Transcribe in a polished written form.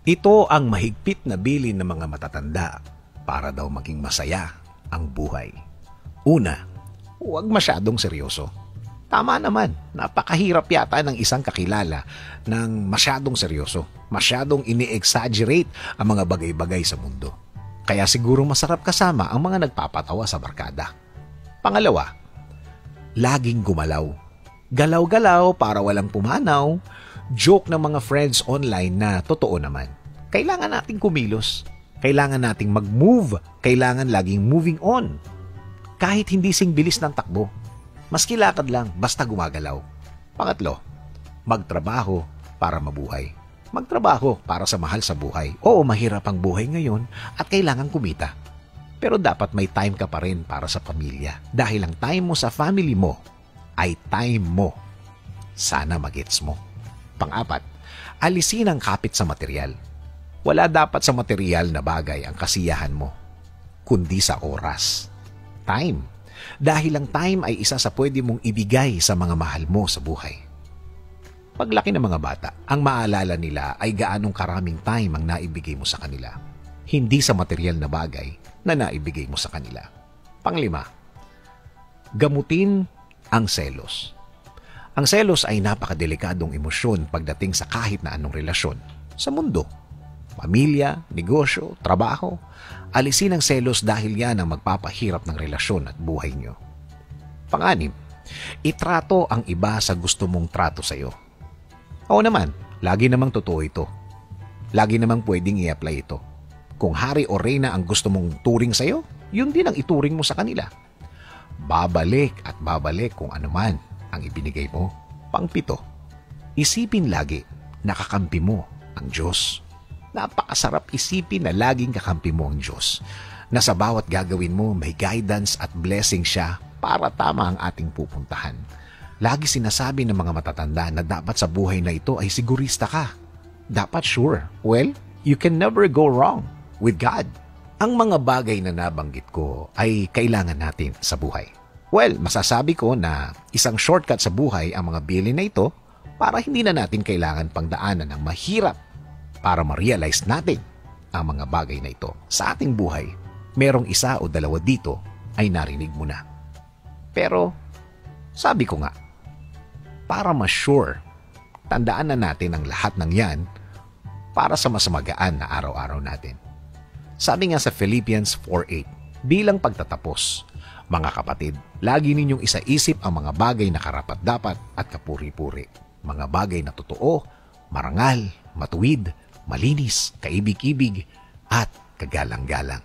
Ito ang mahigpit na bilin ng mga matatanda para daw maging masaya ang buhay. Una, huwag masyadong seryoso. Tama naman, napakahirap yata ng isang kakilala ng masyadong seryoso. Masyadong ini-exaggerate ang mga bagay-bagay sa mundo. Kaya siguro masarap kasama ang mga nagpapatawa sa barkada. Pangalawa, laging gumalaw. Galaw-galaw para walang pumanaw. Joke ng mga friends online na totoo naman. Kailangan nating kumilos. Kailangan nating mag-move. Kailangan laging moving on. Kahit hindi sing bilis ng takbo. Maski lakad lang, basta gumagalaw. Pangatlo, magtrabaho para mabuhay. Magtrabaho para sa mahal sa buhay. Oo, mahirap ang buhay ngayon at kailangan kumita. Pero dapat may time ka pa rin para sa pamilya. Dahil ang time mo sa family mo ay time mo. Sana magets mo. Pang-apat, alisin ang kapit sa material. Wala dapat sa material na bagay ang kasiyahan mo, kundi sa oras. Time. Dahil ang time ay isa sa pwede mong ibigay sa mga mahal mo sa buhay. Paglaki ng mga bata, ang maalala nila ay gaanong karaming time ang naibigay mo sa kanila. Hindi sa material na bagay na naibigay mo sa kanila. Panglima, gamutin ang selos. Ang selos ay napakadelikadong emosyon pagdating sa kahit na anong relasyon sa mundo. Pamilya, negosyo, trabaho. Alisin ang selos dahil yan ang magpapahirap ng relasyon at buhay nyo. Pang-anim, itrato ang iba sa gusto mong trato sa'yo. Oo naman, lagi namang totoo ito. Lagi namang pwedeng i-apply ito. Kung hari o reyna ang gusto mong turing sa'yo, yun din ang ituring mo sa kanila. Babalik at babalik kung ano man ang ibinigay mo. Pang-pito, isipin lagi na kakampi mo ang Diyos. Napakasarap isipin na laging kakampi mo ang Diyos. Na sa bawat gagawin mo may guidance at blessing siya para tama ang ating pupuntahan. Lagi sinasabi ng mga matatanda na dapat sa buhay na ito ay sigurista ka. Dapat sure. Well, you can never go wrong with God. Ang mga bagay na nabanggit ko ay kailangan natin sa buhay. Well, masasabi ko na isang shortcut sa buhay ang mga bilin na ito para hindi na natin kailangan pangdaanan ng mahirap para ma-realize natin ang mga bagay na ito. Sa ating buhay, merong isa o dalawa dito ay narinig mo na. Pero, sabi ko nga, para ma-sure, tandaan na natin ang lahat ng yan para sa mas magaan na araw-araw natin. Sabi nga sa Philippians 4:8, bilang pagtatapos, mga kapatid, lagi ninyong isaisip ang mga bagay na karapat-dapat at kapuri-puri. Mga bagay na totoo, marangal, matuwid, malinis, kaibig-ibig, at kagalang-galang.